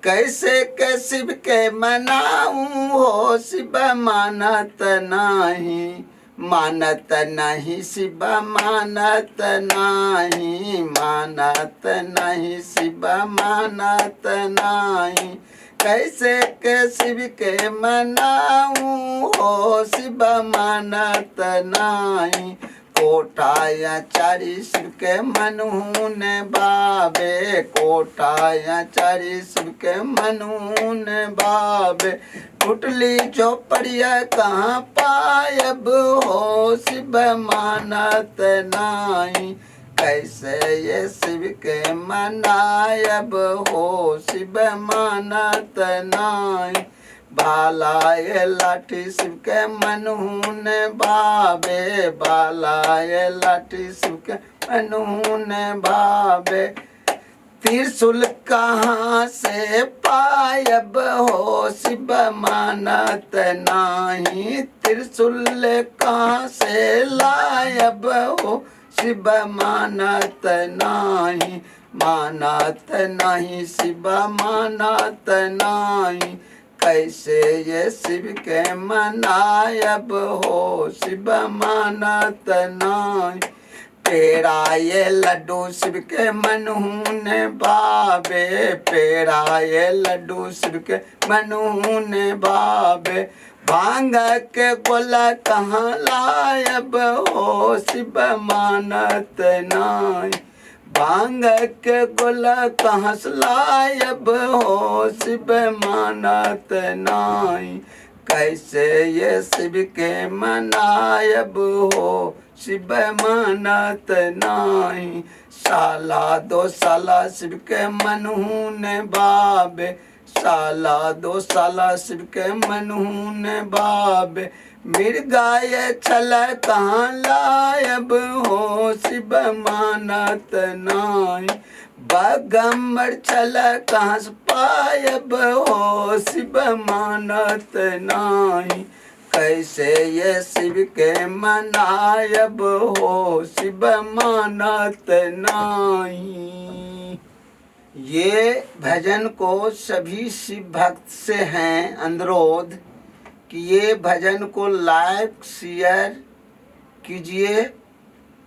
कैसे के शिव के मनाऊं हो शिव मानत नहीं, मानत नहीं शिव मानत नहीं, मानत नहीं शिव मानत नहीं। कैसे के शिव के मनाऊं हो शिव मानत नहीं, कोठाया चारी शिव के मनहून बाबे, कोठाया चारी शिव के मनहून बाबे। टूटली चौपड़िया कहाँ पायब हो शिव मानत नहीं, कैसे ये शिव के मनायब हो शिव मानत नहीं। बालाए लाठी शिव के मनहून बाबे, बालाए लाठी शिव के मनहून बाबे। त्रिशूल कहाँ से पायब हो शिव मानत नहीं, त्रिशूल कहाँ से लायब हो शिव मानत नहीं, मानत नहीं शिव मानत नहीं। कैसे ये शिव के मनायब हो शिव मानत नहीं। पेड़ा ये लड्डू शिव के मनहून बाबे, पेड़ा ये लड्डू शिव के मनहून बाबे। भांग के गोला कहाँ लायब हो शिव मानत नहीं, भांग के गोला कहाँ लायब हो शिव मानत नहीं। कैसे ये शिव के मनायब हो शिव मानत नहीं। साला दो साला शिव के मनहून बाबे, साला दो साला शिव के मनहून बाबे। मिर्गाए छल कहाँ लायब हो शिव मानत नहीं, बगम्बर छल कहाँ पायब हो शिव मानत नहीं। कैसे ये शिव के मनायब हो शिव मानत नहीं। ये भजन को सभी शिव भक्त से हैं अनुरोध कि ये भजन को लाइक शेयर कीजिए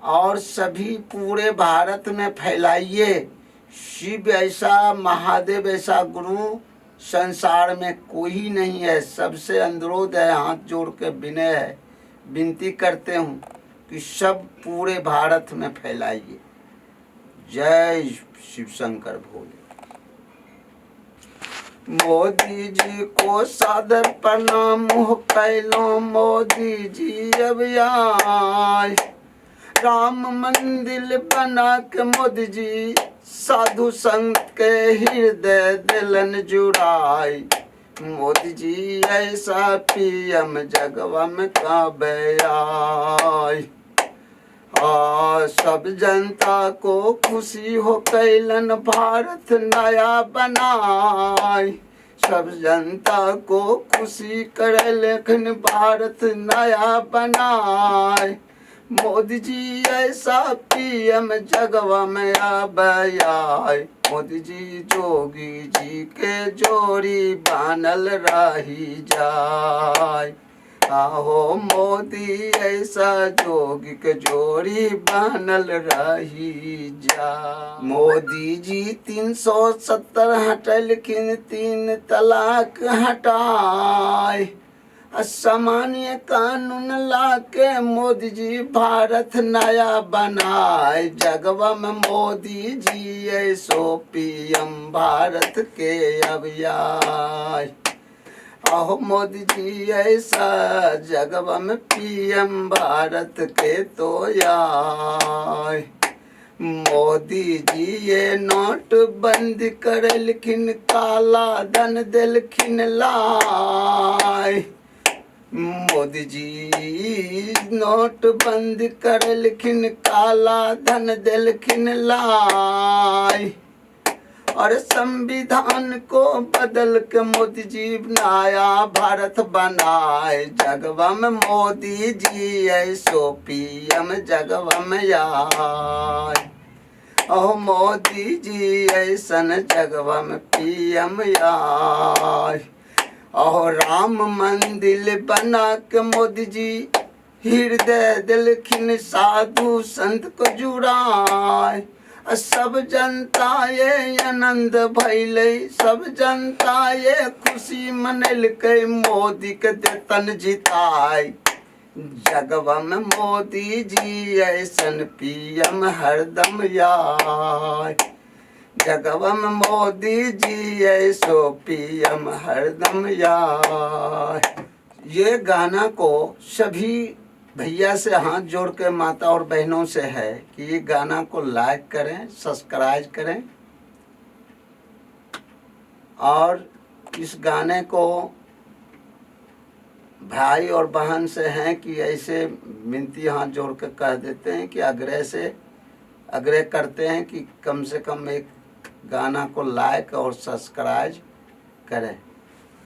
और सभी पूरे भारत में फैलाइए। शिव ऐसा, महादेव ऐसा गुरु संसार में कोई नहीं है। सबसे अनुरोध है, हाथ जोड़ के विनय है, विनती करते हूँ कि सब पूरे भारत में फैलाइए। जय शिव शंकर भोले। मोदी जी को सादर प्रणाम कैलो, मोदी जी अब आए। राम मंदिर बना के मोदी जी साधु संत के हृदय दिलन जुड़ाई। मोदी जी ऐसा पीएम जगवा में काबे आए। सब जनता को खुशी हो कैलन भारत नया बनाए। सब जनता को खुशी करे लेकिन भारत नया बनाए। मोदी जी ऐसा पीएम जगवा में आए। मोदी जी जोगी जी के जोड़ी बानल रही जाए। आहो मोदी ऐसा जोगी के जोड़ी बानल रही जा। मोदी जी 370 हटलखिन, 3 तलाक हटाए। असामान्य कानून लाके मोदी जी भारत नया बनाए। जगवा में मोदी जी ऐसो पीएम भारत के अब आए। आहो मोदी जी ऐसा जगवा में पीएम भारत के तो आए। मोदी जी ये नोट बंद करलखिन, काला धन दिलखिन लाए। मोदी जी नोट बंद करलखिन, काला धन दिलखिन लाए। और संविधान को बदल के मोदी जी नया भारत बनाए। जगवा में मोदी जी ऐसो पीएम जगवा में आए। ओ मोदी जी ऐसन जगवा में पीएम आए। ओ राम मंदिर बना के मोदी जी हृदय दिलखिन साधु संत को जुड़ाए। सब जनता ये आनंद भैले, सब जनता ये खुशी मनल के मोदी के देतन जिताई। जगवा में मोदी जी ऐसन पीएम हरदम आए। जगवा में मोदी जी ऐसो पीएम हरदम आए। ये गाना को सभी भैया से हाथ जोड़ के माता और बहनों से है कि ये गाना को लाइक करें, सब्सक्राइब करें और इस गाने को भाई और बहन से हैं कि ऐसे मिनती हाथ जोड़ के कह देते हैं कि आग्रह करते हैं कि कम से कम एक गाना को लाइक और सब्सक्राइब करें।